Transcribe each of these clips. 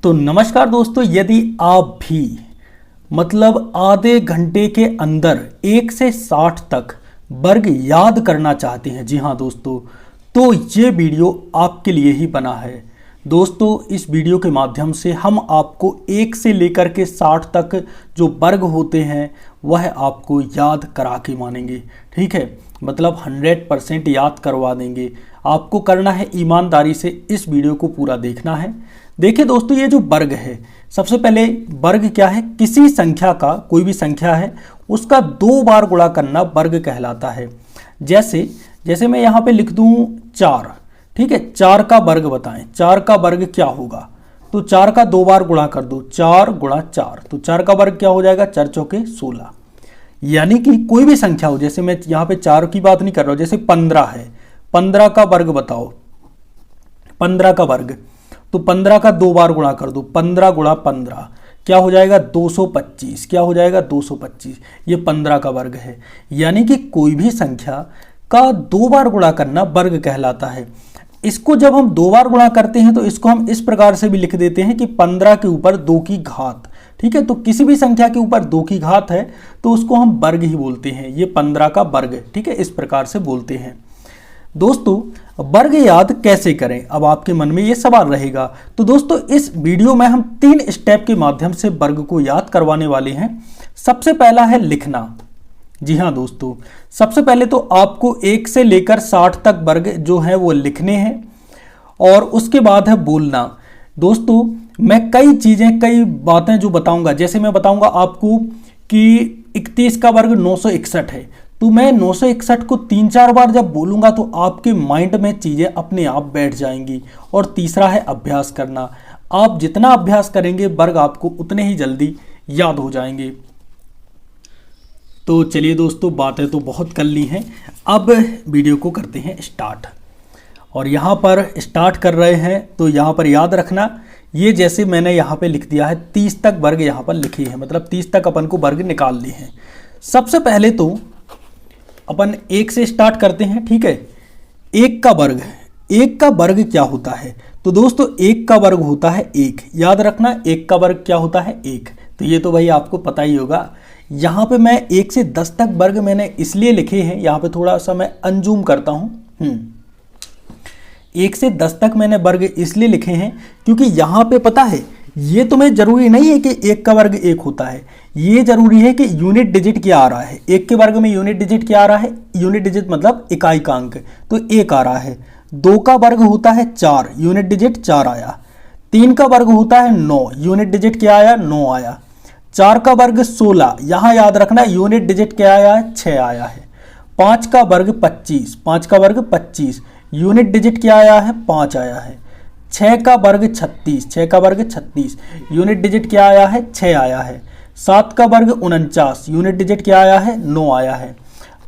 तो नमस्कार दोस्तों, यदि आप भी आधे घंटे के अंदर 1 से 60 तक वर्ग याद करना चाहते हैं, जी हाँ दोस्तों, तो ये वीडियो आपके लिए ही बना है। दोस्तों, इस वीडियो के माध्यम से हम आपको 1 से लेकर के 60 तक जो वर्ग होते हैं वह आपको याद करा के मानेंगे। ठीक है, 100% याद करवा देंगे। आपको करना है ईमानदारी से इस वीडियो को पूरा देखना है। देखिए दोस्तों, ये जो वर्ग है, सबसे पहले वर्ग क्या है? किसी संख्या का, कोई भी संख्या है उसका 2 बार गुणा करना वर्ग कहलाता है। जैसे मैं यहाँ पे लिख दूँ 4। ठीक है, 4 का वर्ग बताएं, 4 का वर्ग क्या होगा? तो 4 का 2 बार गुणा कर दो, 4 गुणा 4, तो 4 का वर्ग क्या हो जाएगा? 4 चौके 16। यानी कि कोई भी संख्या हो, जैसे मैं यहाँ पे 4 की बात नहीं कर रहा हूँ, जैसे 15 है, 15 का वर्ग बताओ, 15 का वर्ग, तो 15 का 2 बार गुणा कर दो, 15 गुणा 15 क्या हो जाएगा? 225। क्या हो जाएगा? 225। ये 15 का वर्ग है। यानी कि कोई भी संख्या का 2 बार गुणा करना वर्ग कहलाता है। इसको जब हम 2 बार गुणा करते हैं तो इसको हम इस प्रकार से भी लिख देते हैं कि 15 के ऊपर 2 की घात। ठीक है, तो किसी भी संख्या के ऊपर 2 की घात है तो उसको हम वर्ग ही बोलते हैं। ये 15 का वर्ग, ठीक है, इस प्रकार से बोलते हैं। दोस्तों, वर्ग याद कैसे करें? अब आपके मन में ये सवाल रहेगा। तो दोस्तों, इस वीडियो में हम 3 स्टेप के माध्यम से वर्ग को याद करवाने वाले हैं। सबसे पहला है लिखना। जी हाँ दोस्तों, सबसे पहले तो आपको 1 से लेकर 60 तक वर्ग जो है वो लिखने हैं, और उसके बाद है बोलना। दोस्तों, मैं कई बातें जो बताऊंगा, जैसे मैं बताऊंगा आपको कि 31 का वर्ग 961 है, तो मैं 961 को 3-4 बार जब बोलूंगा तो आपके माइंड में चीज़ें अपने आप बैठ जाएंगी। और तीसरा है अभ्यास करना। आप जितना अभ्यास करेंगे वर्ग आपको उतने ही जल्दी याद हो जाएंगे। तो चलिए दोस्तों, बातें तो बहुत कर ली हैं, अब वीडियो को करते हैं स्टार्ट। और यहाँ पर स्टार्ट कर रहे हैं तो यहाँ पर याद रखना, ये जैसे मैंने यहाँ पे लिख दिया है 30 तक वर्ग यहाँ पर लिखे हैं, 30 तक अपन को वर्ग निकालने हैं। सबसे पहले तो अपन 1 से स्टार्ट करते हैं। ठीक है, 1 का वर्ग, 1 का वर्ग क्या होता है? तो दोस्तों, 1 का वर्ग होता है 1। याद रखना, 1 का वर्ग क्या होता है? 1। तो ये तो भाई आपको पता ही होगा। यहाँ पे मैं 1 से 10 तक वर्ग मैंने इसलिए लिखे हैं, यहाँ पे थोड़ा सा मैं अनजूम करता हूँ। 1 से 10 तक मैंने वर्ग इसलिए लिखे हैं क्योंकि यहाँ पे पता है, ये तुम्हें जरूरी नहीं है कि 1 का वर्ग 1 होता है, ये जरूरी है कि यूनिट डिजिट क्या आ रहा है। 1 के वर्ग में यूनिट डिजिट क्या आ रहा है? यूनिट डिजिट मतलब इकाई का अंक, तो 1 आ रहा है। 2 का वर्ग होता है 4, यूनिट डिजिट 4 आया। 3 का वर्ग होता है 9, यूनिट डिजिट क्या आया? 9 आया। 4 का वर्ग 16, यहाँ याद रखना यूनिट डिजिट क्या आया है? 6 आया है। 5 का वर्ग 25, 5 का वर्ग 25, यूनिट डिजिट क्या आया है? 5 आया है। 6 का वर्ग 36, 6 का वर्ग 36, यूनिट डिजिट क्या आया है? 6 आया है। 7 का वर्ग 49, यूनिट डिजिट क्या आया है? 9 आया है।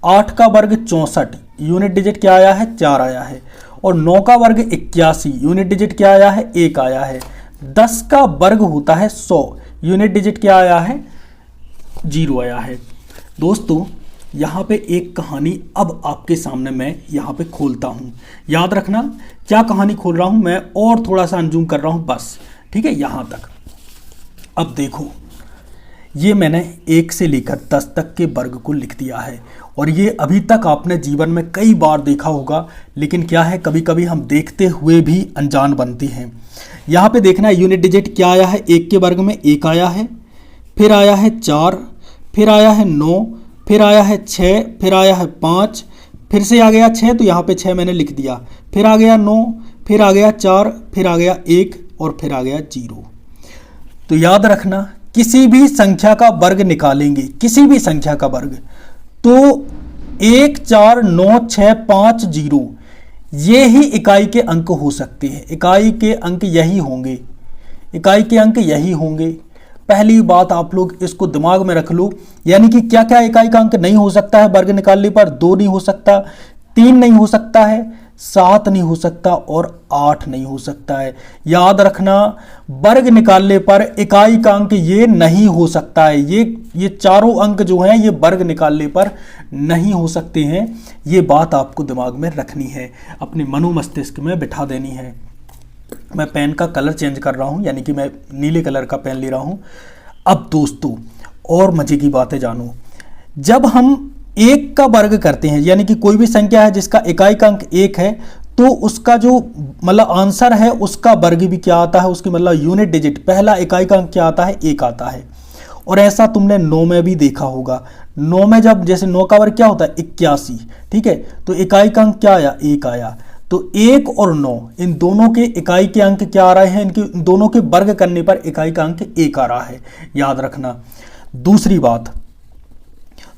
8 का वर्ग 64, यूनिट डिजिट क्या आया है? 4 आया है। और 9 का वर्ग 81, यूनिट डिजिट क्या आया है? 1 आया है। 10 का वर्ग होता है 100, यूनिट डिजिट क्या आया है? 0 आया है। दोस्तों, यहाँ पे एक कहानी अब आपके सामने मैं यहाँ पे खोलता हूँ। याद रखना क्या कहानी खोल रहा हूँ मैं, और थोड़ा सा अनजूम कर रहा हूँ बस। ठीक है, यहाँ तक। अब देखो, ये मैंने 1 से लेकर 10 तक के वर्ग को लिख दिया है, और ये अभी तक आपने जीवन में कई बार देखा होगा, लेकिन क्या है, कभी कभी हम देखते हुए भी अनजान बनते हैं। यहाँ पे देखना, यूनिट डिजिट क्या आया है? 1 के वर्ग में 1 आया है, फिर आया है 4, फिर आया है 9, फिर आया है 6, फिर आया है 5, फिर से आ गया 6, तो यहाँ पे 6 मैंने लिख दिया, फिर आ गया 9, फिर आ गया 4, फिर आ गया 1, और फिर आ गया 0। तो याद रखना, किसी भी संख्या का वर्ग निकालेंगे, किसी भी संख्या का वर्ग, तो 1, 4, 9, 6, 5, 0, ये ही इकाई के अंक हो सकते हैं। इकाई के अंक यही होंगे, इकाई के अंक यही होंगे। पहली बात आप लोग इसको दिमाग में रख लो। यानी कि क्या क्या इकाई का अंक नहीं हो सकता है वर्ग निकालने पर? 2 नहीं हो सकता, 3 नहीं हो सकता है, 7 नहीं हो सकता, और 8 नहीं हो सकता है। याद रखना, वर्ग निकालने पर इकाई का अंक ये नहीं हो सकता है। ये चारों अंक जो हैं ये वर्ग निकालने पर नहीं हो सकते हैं। ये बात आपको दिमाग में रखनी है, अपने मनो मस्तिष्क में बिठा देनी है। मैं पेन का कलर चेंज कर रहा हूँ, यानी कि मैं नीले कलर का पेन ले रहा हूँ। अब दोस्तों और मजे की बातें जानो, जब हम 1 का वर्ग करते हैं, यानी कि कोई भी संख्या है जिसका इकाई का अंक 1 है, तो उसका जो मतलब आंसर है उसका वर्ग भी क्या आता है, उसकी मतलब यूनिट डिजिट, पहला इकाई का अंक क्या आता है, 1 आता है। और ऐसा तुमने 9 में भी देखा होगा। 9 में जब जैसे 9 का वर्ग क्या होता है, 81, ठीक है, तो इकाई का अंक क्या आया, 1 आया। तो 1 और 9 इन दोनों के इकाई के अंक क्या आ रहे हैं, इनके दोनों के वर्ग करने पर इकाई का अंक 1 आ रहा है, याद रखना। दूसरी बात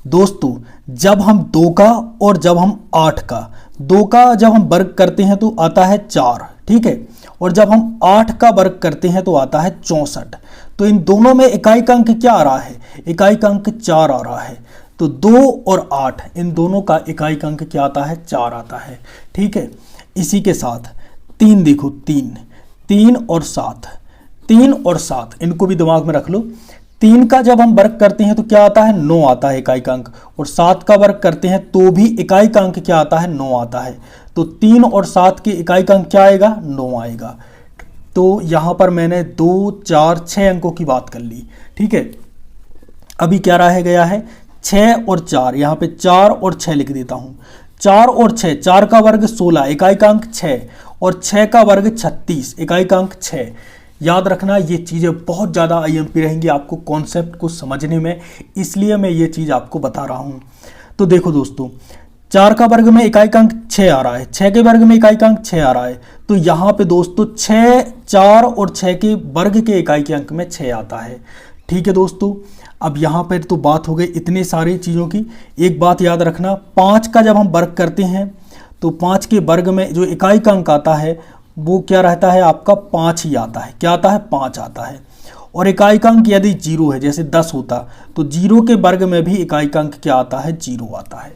दोस्तों, जब हम 2 का और जब हम 8 का, 2 का जब हम वर्ग करते हैं तो आता है 4, ठीक है, और जब हम 8 का वर्ग करते हैं तो आता है 64। तो इन दोनों में इकाई का अंक क्या आ रहा है, इकाई का अंक 4 आ रहा है। तो 2 और 8 इन दोनों का इकाई का अंक क्या आता है, 4 आता है, ठीक है। इसी के साथ 3 देखो, 3 और 7, 3 और 7 इनको भी दिमाग में रख लो। 3 का जब हम वर्ग करते हैं तो क्या आता है, 9 आता है इकाई का अंक, और 7 का वर्ग करते हैं तो भी इकाई का अंक क्या आता है, 9 आता है। तो 3 और 7 की इकाई का अंक क्या आएगा, 9 आएगा। तो यहां पर मैंने 2, 4, 6 अंकों की बात कर ली, ठीक है। अभी क्या रह गया है, 6 और 4, यहां पे 4 और 6 लिख देता हूं। 4 और 6, 4 का वर्ग 16, इकाई का अंक 6, और 6 का वर्ग 36, इकाई का अंक 6। याद रखना ये चीज़ें बहुत ज़्यादा आईएमपी रहेंगी आपको कॉन्सेप्ट को समझने में, इसलिए मैं ये चीज़ आपको बता रहा हूँ। तो देखो दोस्तों, 4 का वर्ग में इकाई का अंक 6 आ रहा है, 6 के वर्ग में इकाई का अंक 6 आ रहा है, तो यहाँ पे दोस्तों 6, 4 और 6 के वर्ग के इकाई के अंक में 6 आता है, ठीक है दोस्तों। अब यहाँ पर तो बात हो गई इतने सारी चीज़ों की। एक बात याद रखना, 5 का जब हम वर्ग करते हैं तो 5 के वर्ग में जो इकाई का अंक आता है वो क्या रहता है, आपका 5 ही आता है। क्या आता है, 5 आता है। और इकाई का अंक यदि 0 है, जैसे 10 होता, तो 0 के वर्ग में भी इकाई का अंक क्या आता है, 0 आता है।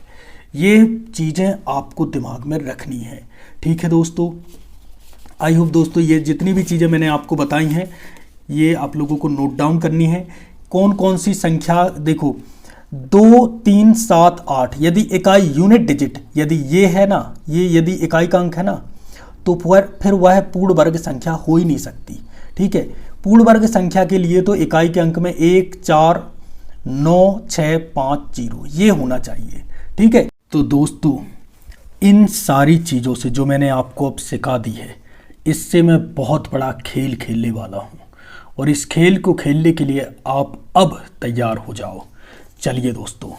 ये चीज़ें आपको दिमाग में रखनी है, ठीक है दोस्तों। आई होप दोस्तों ये जितनी भी चीज़ें मैंने आपको बताई हैं ये आप लोगों को नोट डाउन करनी है। कौन कौन सी संख्या, देखो 2, 3, 7, 8, यदि इकाई यूनिट डिजिट यदि ये है ना, ये यदि इकाई का अंक है ना, तो फिर वह पूर्ण वर्ग संख्या हो ही नहीं सकती, ठीक है। पूर्ण वर्ग संख्या के लिए तो इकाई के अंक में 1, 4, 9, 6, 5, 0 ये होना चाहिए, ठीक है। तो दोस्तों इन सारी चीज़ों से जो मैंने आपको अब सिखा दी है, इससे मैं बहुत बड़ा खेल खेलने वाला हूँ, और इस खेल को खेलने के लिए आप अब तैयार हो जाओ। चलिए दोस्तों,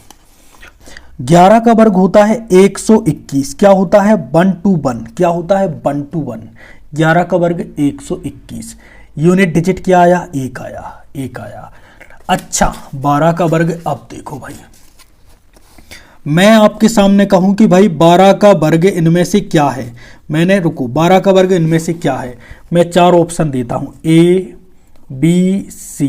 11 का वर्ग होता है 121, क्या होता है, 1 to 1, क्या होता है, 1 to 1। 11 का वर्ग 121, यूनिट डिजिट क्या आया, 1 आया, 1 आया। अच्छा 12 का वर्ग, अब देखो भाई मैं आपके सामने कहूं कि भाई 12 का वर्ग इनमें से क्या है, मैंने रुको 12 का वर्ग इनमें से क्या है, मैं 4 ऑप्शन देता हूं, A, B, C,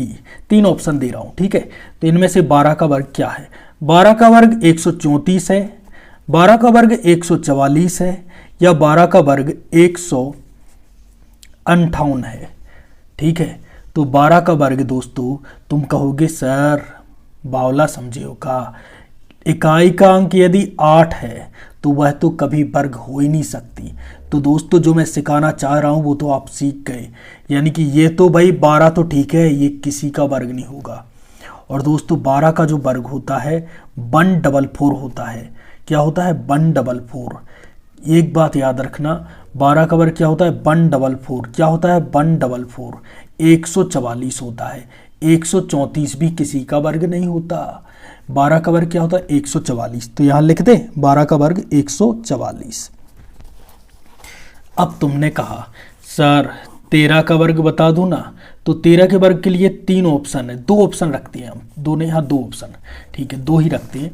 3 ऑप्शन दे रहा हूं, ठीक है। तो इनमें से 12 का वर्ग क्या है, 12 का वर्ग 134 है, 12 का वर्ग 144 है, या 12 का वर्ग 158 है, ठीक है। तो 12 का वर्ग दोस्तों तुम कहोगे सर बावला समझे हो का, इकाई का अंक यदि 8 है तो वह तो कभी वर्ग हो ही नहीं सकती। तो दोस्तों जो मैं सिखाना चाह रहा हूँ वो तो आप सीख गए, यानी कि ये तो भाई 12 तो ठीक है, ये किसी का वर्ग नहीं होगा। और दोस्तों 12 का जो वर्ग होता है 144 होता है, क्या होता है, 144। एक बात याद रखना, 12 का वर्ग क्या होता है, 144, क्या होता है, 144, 144 होता है। 134 भी किसी का वर्ग नहीं होता। 12 का वर्ग क्या होता है, 144, तो यहां लिख दे 12 का वर्ग 144। अब तुमने कहा सर 13 का वर्ग बता दूं ना, तो 13 के वर्ग के लिए 3 ऑप्शन है, 2 ऑप्शन रखते हैं हम, दोनों यहाँ 2 ऑप्शन, ठीक है, 2 ही रखते हैं।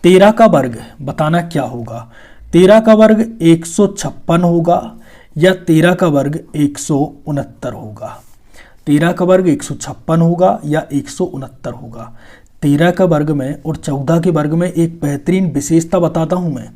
13 का वर्ग बताना क्या होगा, 13 का वर्ग 156 होगा या 13 का वर्ग 169 होगा। 13 का वर्ग 156 होगा या 169 होगा। 13 का वर्ग में और 14 के वर्ग में एक बेहतरीन विशेषता बताता हूं मैं।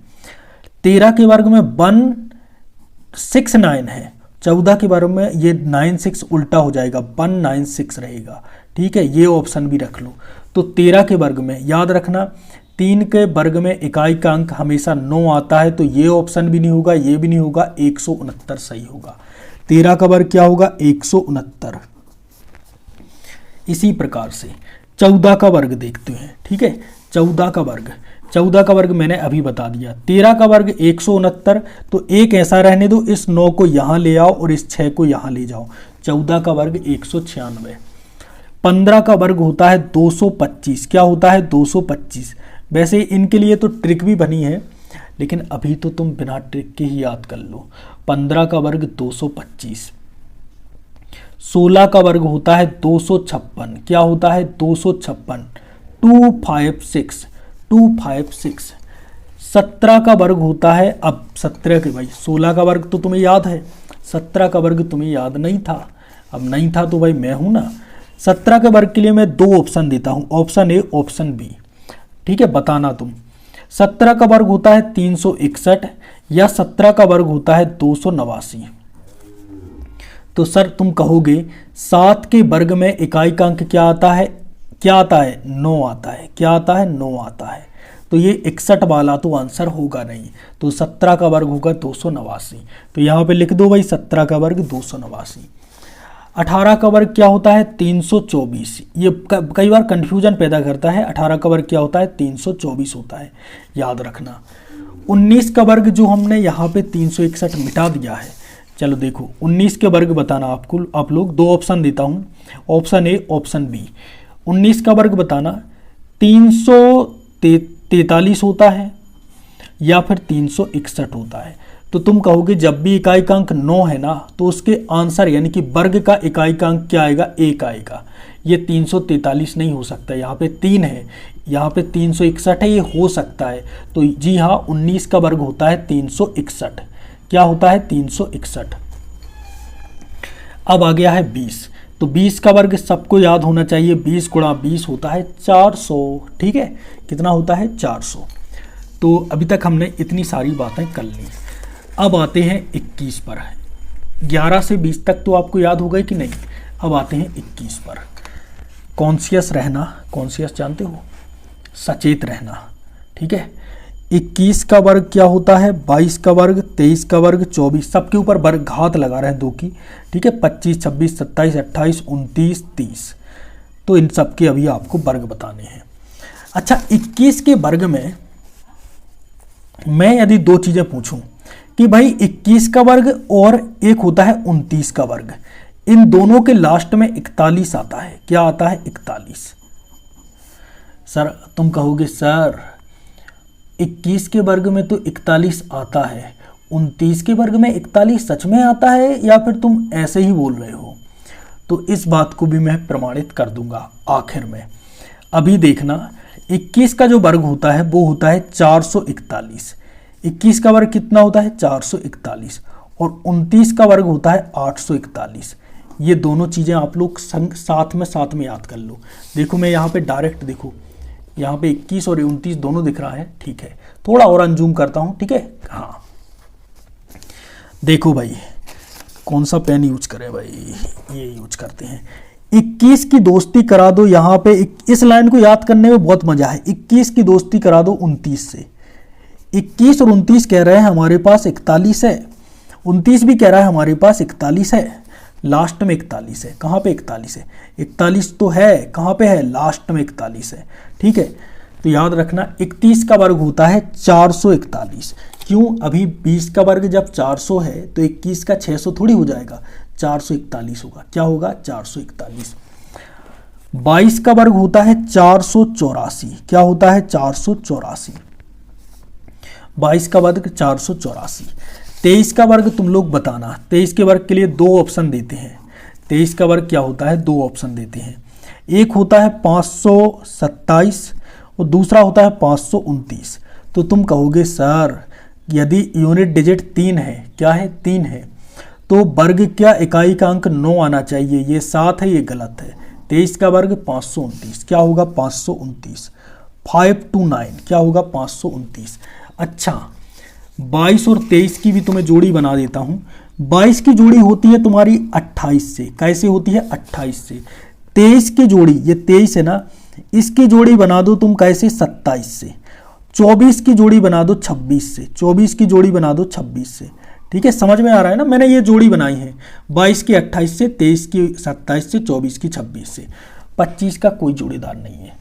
13 के वर्ग में 169 है, 14 के वर्ग में ये 96 उल्टा हो जाएगा, 196 रहेगा, ठीक है, ये ऑप्शन भी रख लो। तो 13 के वर्ग में याद रखना 3 के वर्ग में इकाई का अंक हमेशा 9 आता है, तो ये ऑप्शन भी नहीं होगा, ये भी नहीं होगा, 169 सही होगा, 13 का वर्ग क्या होगा 169। इसी प्रकार से 14 का वर्ग देखते हैं, ठीक है। 14 का वर्ग मैंने अभी बता दिया। 13 का वर्ग 169, तो एक ऐसा रहने दो, इस 9 को यहाँ ले आओ और इस 6 को यहाँ ले जाओ। 14 का वर्ग 196। 15 का वर्ग होता है 225। क्या होता है 225। वैसे इनके लिए तो ट्रिक भी बनी है, लेकिन अभी तो तुम बिना ट्रिक के ही याद कर लो। 15 का वर्ग 225। 16 का वर्ग होता है 256। क्या होता है 256। 256। 17 का वर्ग होता है, अब 17 के भाई 16 का वर्ग तो तुम्हें याद है, 17 का वर्ग तुम्हें याद नहीं था। अब नहीं था तो भाई मैं हूं ना। 17 के वर्ग के लिए मैं 2 ऑप्शन देता हूं, ऑप्शन ए ऑप्शन बी, ठीक है। बताना तुम 17 का वर्ग होता है 361 या 17 का वर्ग होता है 289। तो सर तुम कहोगे 7 के वर्ग में इकाई का अंक क्या आता है, 9 आता है। क्या आता है 9 आता है। तो ये 61 वाला तो आंसर होगा नहीं, तो 17 का वर्ग होगा 289। तो यहाँ पे लिख दो भाई 17 का वर्ग 289। 18 का वर्ग क्या होता है 324। ये कई बार कंफ्यूजन पैदा करता है। 18 का वर्ग क्या होता है 324 होता है, याद रखना। 19 का वर्ग जो हमने यहाँ पे 361 मिटा दिया है, चलो देखो 19 के वर्ग बताना आप लोग। 2 ऑप्शन देता हूँ, ऑप्शन ए ऑप्शन बी। 19 का वर्ग बताना 343 होता है या फिर 361 होता है। तो तुम कहोगे जब भी इकाई का अंक 9 है ना, तो उसके आंसर यानी कि वर्ग का इकाई का अंक क्या आएगा 1 आएगा। ये 343 नहीं हो सकता, यहाँ पे 3 है, यहाँ पे 361 है, ये हो सकता है। तो जी हाँ 19 का वर्ग होता है 361। क्या होता है 361। अब आ गया है 20। तो 20 का वर्ग सबको याद होना चाहिए, 20 गुणा 20 होता है 400, ठीक है। कितना होता है 400। तो अभी तक हमने इतनी सारी बातें कर ली। अब आते हैं 21 पर। 11 से 20 तक तो आपको याद होगा कि नहीं। अब आते हैं 21 पर। कॉन्शियस रहना, कॉन्शियस जानते हो, सचेत रहना, ठीक है। 21 का वर्ग क्या होता है 22 का वर्ग, 23 का वर्ग 24, सबके ऊपर वर्ग घात लगा रहे हैं 2 की, ठीक है। 25, 26, 27, 28, 29, 30। तो इन सब के अभी आपको वर्ग बताने हैं। अच्छा 21 के वर्ग में मैं यदि 2 चीजें पूछूं कि भाई 21 का वर्ग और एक होता है 29 का वर्ग, इन दोनों के लास्ट में 41 आता है। क्या आता है 41। सर तुम कहोगे सर 21 के वर्ग में तो 41 आता है, 29 के वर्ग में 41 सच में आता है या फिर तुम ऐसे ही बोल रहे हो। तो इस बात को भी मैं प्रमाणित कर दूंगा आखिर में। अभी देखना 21 का जो वर्ग होता है वो होता है 441। 21 का वर्ग कितना होता है 441 और 29 का वर्ग होता है 841। ये दोनों चीज़ें आप लोग साथ में याद कर लो। देखो मैं यहाँ पे डायरेक्ट देखो, यहाँ पे 21 और 29 दोनों दिख रहा है, ठीक है। थोड़ा और अनजूम करता हूँ, ठीक है। हाँ देखो भाई कौन सा पेन यूज करें भाई, ये यूज करते हैं। 21 की दोस्ती करा दो, यहाँ पे इस लाइन को याद करने में बहुत मजा है। 21 की दोस्ती करा दो 29 से। 21 और 29 कह रहे हैं हमारे पास 41 है, 29 भी कह रहा है हमारे पास 41 है, लास्ट में 41 है। कहाँ पे 41 है, 41 तो है, कहाँ पे है लास्ट में 41 है, ठीक है। तो याद रखना 31 का वर्ग होता है 441। क्यों, अभी 20 का वर्ग जब 400 है तो 21 का 600 थोड़ी हो जाएगा, 441 होगा। क्या होगा 441। 22 का वर्ग होता है 484। क्या होता है 484। 22 का वर्ग 484। 23 का वर्ग तुम लोग बताना। 23 के वर्ग के लिए 2 ऑप्शन देते हैं। 23 का वर्ग क्या होता है 2 ऑप्शन देते हैं। एक होता है 527 और दूसरा होता है 529। तो तुम कहोगे सर यदि यूनिट डिजिट 3 है, क्या है 3 है, तो वर्ग क्या इकाई का अंक 9 आना चाहिए। ये 7 है, ये गलत है। 23 का वर्ग 529। क्या होगा 529। 529 क्या होगा 529। अच्छा 22 और 23 की भी तुम्हें जोड़ी बना देता हूं। 22 की जोड़ी होती है तुम्हारी 28 से। कैसे होती है 28 से। 23 की जोड़ी, ये 23 है ना, इसकी जोड़ी बना दो तुम कैसे 27 से। 24 की जोड़ी बना दो 26 से। 24 की जोड़ी बना दो 26 से, ठीक है, समझ में आ रहा है ना। मैंने ये जोड़ी बनाई है 22 की 28 से, 23 की 27 से, 24 की 26 से। 25 का कोई जोड़ीदार नहीं है।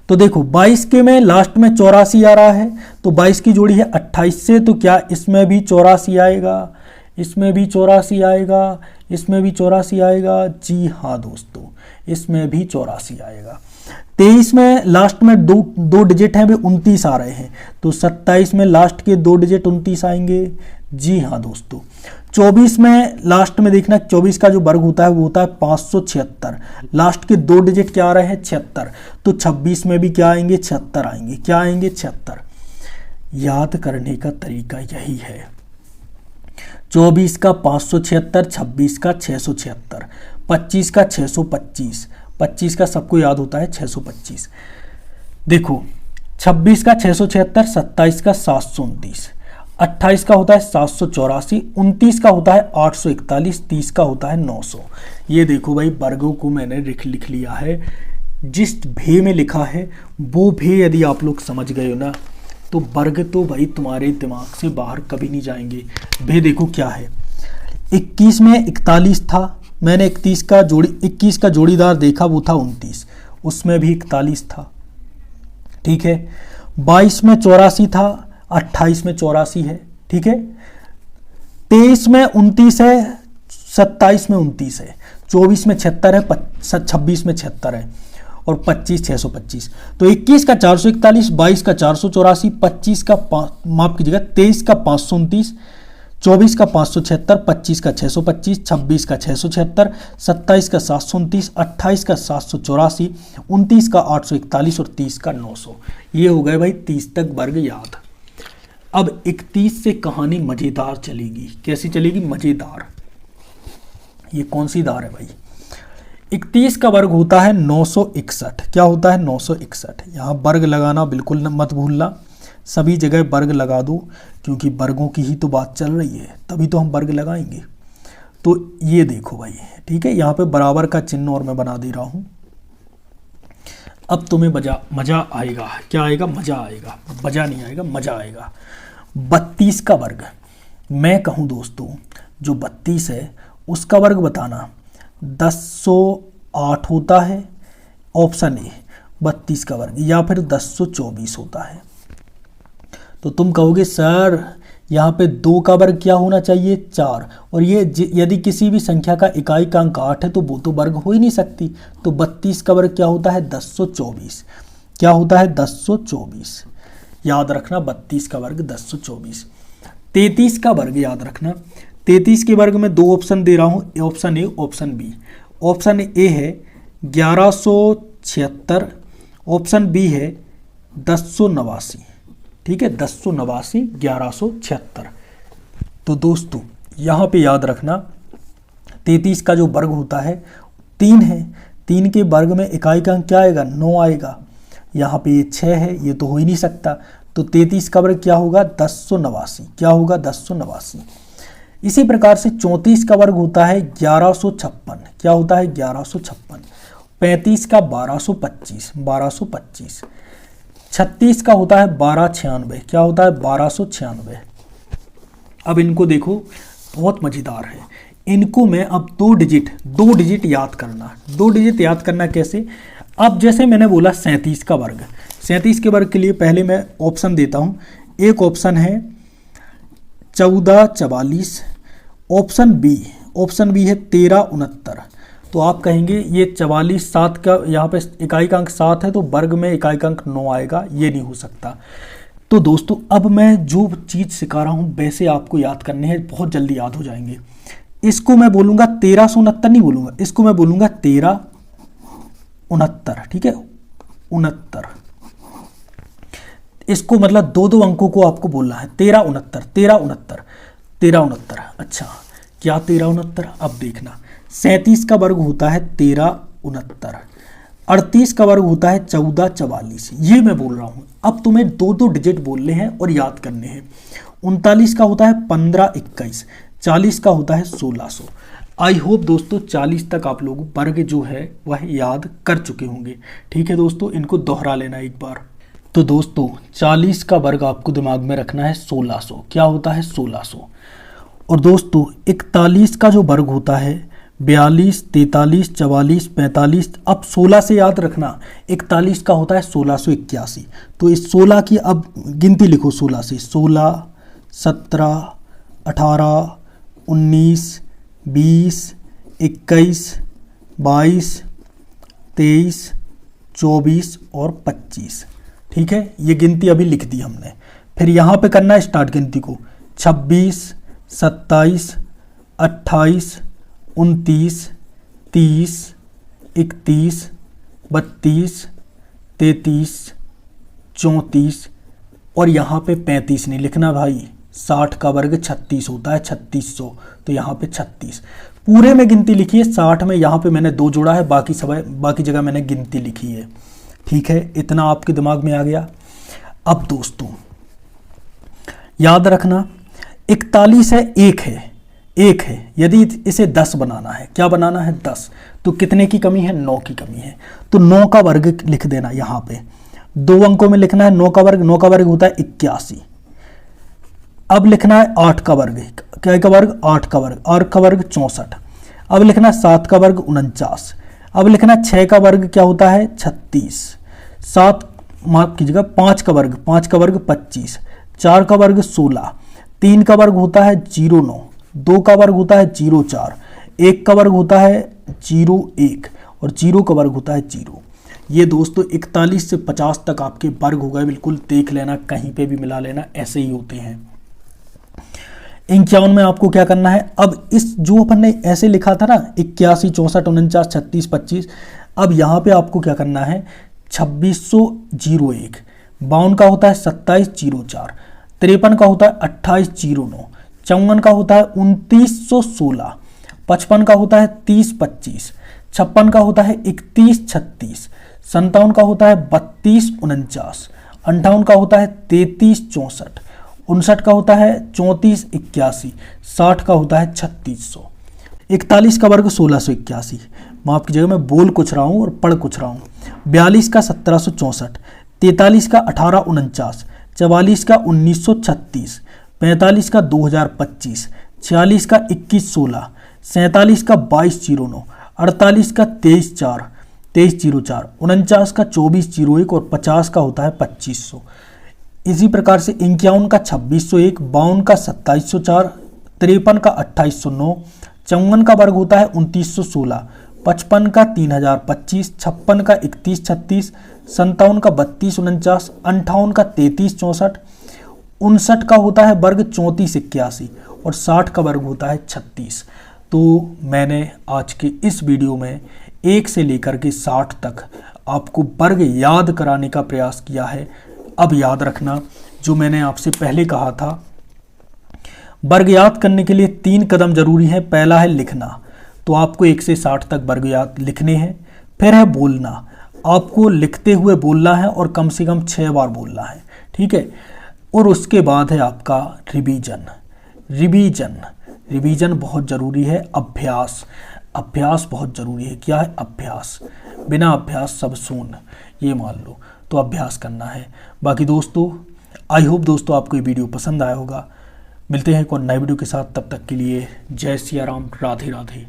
तो देखो 22 के में लास्ट में 84 आ रहा है, तो 22 की जोड़ी है 28 से, तो क्या इसमें भी 84 आएगा, इसमें भी 84 आएगा, इसमें भी 84 आएगा। जी हाँ दोस्तों, इसमें भी 84 आएगा। 23 में लास्ट में दो डिजिट हैं, वे 29 आ रहे हैं, तो 27 में लास्ट के 2 डिजिट 29 आएंगे। जी हाँ दोस्तों। 24 में लास्ट में देखना, 24 का जो वर्ग होता है वो होता है 576। लास्ट के 2 डिजिट क्या आ रहे हैं, 76, तो 26 में भी क्या आएंगे, 76 आएंगे। क्या आएंगे, 76। याद करने का तरीका यही है। 24 का 576, 26 का 676, 25 का 625, 25 का सबको याद होता है 625। देखो 26 का 676, 27 का 729, 28 का होता है 784, 29 का होता है 841, 30 का होता है 900। ये देखो भाई, वर्गों को मैंने लिख लिया है। जिस भे में लिखा है वो भे यदि आप लोग समझ गए हो ना, तो वर्ग तो भाई तुम्हारे दिमाग से बाहर कभी नहीं जाएंगे। भे देखो क्या है, 21 में 41 था, मैंने 21 का जोड़ीदार देखा, वो था 29, उसमें भी 41 था। ठीक है, 22 में 84 था, 28 में 84 है। ठीक है, 23 में 29 है, 27 में 29 है, 24 में 76 है, 26 में 76 है, और 25 625। तो 21 का 441, 22 का 484, 25 का माफ कीजिएगा 23 का 529, 24 का 576, 25 का 625, 26 का 676, 27 का 729, 28 का 784, 29 का 841 और 30 का 900। ये हो गए भाई 30 तक वर्ग याद। अब 31 से कहानी मजेदार चलेगी। कैसी चलेगी, मजेदार। ये कौन सी दार है भाई। 31 का वर्ग होता है 961। क्या होता है, 961। यहाँ वर्ग लगाना बिल्कुल मत भूलना, सभी जगह वर्ग लगा दो, क्योंकि वर्गों की ही तो बात चल रही है, तभी तो हम वर्ग लगाएंगे। तो ये देखो भाई, ठीक है, यहाँ पे बराबर का चिन्ह और मैं बना दे रहा हूँ। अब तुम्हें मजा आएगा। क्या आएगा, मजा आएगा। मजा नहीं आएगा, मजा आएगा। 32 का वर्ग मैं कहूँ दोस्तों, जो 32 है उसका वर्ग बताना। 1008 होता है ऑप्शन ए 32 का वर्ग, या फिर 1024 होता है। तो तुम कहोगे सर यहाँ पे 2 का वर्ग क्या होना चाहिए, 4, और ये यदि किसी भी संख्या का इकाई का अंक 8 है तो वो तो वर्ग हो ही नहीं सकती। तो 32 का वर्ग क्या होता है, 1024। क्या होता है, 1024। याद रखना, 32 का वर्ग 1024। 33 का वर्ग याद रखना। 33 के वर्ग में 2 ऑप्शन दे रहा हूँ, option A option B. Option A है 1176, ऑप्शन बी है 1089। ठीक है, 1089, 1176। तो दोस्तों यहाँ पे याद रखना, 33 का जो वर्ग होता है 3 है, 3 के वर्ग में इकाई का अंक क्या आएगा, 9 आएगा। यहाँ पे ये 6 है, ये तो हो ही नहीं सकता। तो 33 का वर्ग क्या होगा, 1089। क्या होगा, 1089। इसी प्रकार से 34 का वर्ग होता है 1156। क्या होता है, 1156। 35 का 1225, 1225। 36 का होता है 1296। क्या होता है, 1296। अब इनको देखो, बहुत मज़ेदार है। इनको मैं अब 2 डिजिट याद करना। 2 डिजिट याद करना कैसे, अब जैसे मैंने बोला 37 का वर्ग, 37 के वर्ग के लिए पहले मैं ऑप्शन देता हूँ। एक ऑप्शन है 1444, ऑप्शन बी है 1369। तो आप कहेंगे ये 44, 7 का यहाँ पे इकाई का अंक 7 है, तो वर्ग में इकाई का अंक 9 आएगा, ये नहीं हो सकता। तो दोस्तों अब मैं जो चीज़ सिखा रहा हूँ वैसे आपको याद करने हैं, बहुत जल्दी याद हो जाएंगे। इसको मैं बोलूँगा 1369 नहीं बोलूँगा, इसको मैं बोलूँगा 1369। ठीक है, 69। इसको मतलब 2 अंकों को आपको बोलना है। 1369। अच्छा, क्या 1369, अब देखना। 37 का वर्ग होता है 1369। 38 का वर्ग होता है 1444। ये मैं बोल रहा हूँ। अब तुम्हें 2 डिजिट बोलने हैं और याद करने हैं। 39 का होता है 1521। 40 का होता है 1600। आई होप दोस्तों 40 तक आप लोग वर्ग जो है वह याद कर चुके होंगे। ठीक है दोस्तों, इनको दोहरा लेना एक बार। तो दोस्तों 40 का वर्ग आपको दिमाग में रखना है 1600। क्या होता है? 1600। और दोस्तों 41 का जो वर्ग होता है 42, 43, 44, 45। अब 16 से याद रखना, 41 का होता है 1681। तो इस 16 की अब गिनती लिखो 16 से। 16, 17, 18, 19, 20, 21, 22, 23, 24 और 25। ठीक है, ये गिनती अभी लिख दी हमने। फिर यहाँ पे करना है स्टार्ट गिनती को। 26, 27, 28, 29, 30, 31, 32, 33, 34 और यहाँ पे 35 नहीं लिखना भाई। 60 का वर्ग 36 होता है, 3600। तो यहाँ पे 36 पूरे में गिनती लिखी है। 60 में यहाँ पे मैंने 2 जोड़ा है, बाकी जगह मैंने गिनती लिखी है। ठीक है, इतना आपके दिमाग में आ गया। अब दोस्तों याद रखना 41 है, एक है। यदि इसे 10 बनाना है, क्या बनाना है? 10। तो कितने की कमी है? 9 की कमी है। तो 9 का वर्ग लिख देना यहाँ पे। 2 अंकों में लिखना है 9 का वर्ग। 9 का वर्ग होता है 81। अब लिखना है 8 का वर्ग। क्या का वर्ग? 8 का वर्ग। 8 का वर्ग 64। अब लिखना है 7 का वर्ग 49। अब लिखना है 6 का वर्ग क्या होता है? 36। 7 माफ कीजिएगा 5 का वर्ग। 5 का वर्ग 25। 4 का वर्ग 16। 3 का वर्ग होता है 09। 2 का वर्ग होता है 04। 1 का वर्ग होता है 01 और 0 का वर्ग होता है 0। ये दोस्तों 41 से 50 तक आपके वर्ग हो गए। बिल्कुल देख लेना, कहीं पे भी मिला लेना, ऐसे ही होते हैं। 51 में आपको क्या करना है? अब इस जो अपन ने ऐसे लिखा था ना 81, 64, 49, 36, 25। अब यहाँ पे आपको क्या करना है? 2601। 52 का होता है 2704। 53 का होता है 2809। 54 का होता है 2916। 55 का होता है 3025। 56 का होता है 3136। 57 का होता है 3249। 58 का होता है 3364। 59 का होता है 3481। 60 का होता है 3600। 41 का वर्ग 1681। माफ कीजिएगा, मैं बोल कुछ रहा हूँ और पढ़ कुछ रहा हूँ। 42 का 1764। 43 का 1849। 44 का 1936। 45 का 2025। 46 का 2116। 47 का 2209। 48 का 2304। 49 का 2401 और 50 का होता है 2500। इसी प्रकार से 51 का 2601। 52 का 2704। 53 का 2809। 54 का वर्ग होता है 2916। 55 का 3025। 56 का 3136। 57 का 3249। 58 का 3364। 59 का होता है वर्ग 3481 और 60 का वर्ग होता है 36। तो मैंने आज के इस वीडियो में 1 से लेकर के 60 तक आपको वर्ग याद कराने का प्रयास किया है। अब याद रखना, जो मैंने आपसे पहले कहा था, वर्ग याद करने के लिए 3 कदम जरूरी है। पहला है लिखना, तो आपको 1 से 60 तक वर्ग याद लिखने हैं। फिर है बोलना, आपको लिखते हुए बोलना है और कम से कम 6 बार बोलना है। ठीक है, और उसके बाद है आपका रिवीजन बहुत ज़रूरी है। अभ्यास बहुत ज़रूरी है। क्या है? अभ्यास। बिना अभ्यास सब शून्य, ये मान लो। तो अभ्यास करना है। बाकी दोस्तों, आई होप दोस्तों आपको ये वीडियो पसंद आया होगा। मिलते हैं एक और नए वीडियो के साथ, तब तक के लिए जय सिया राम, राधे राधे।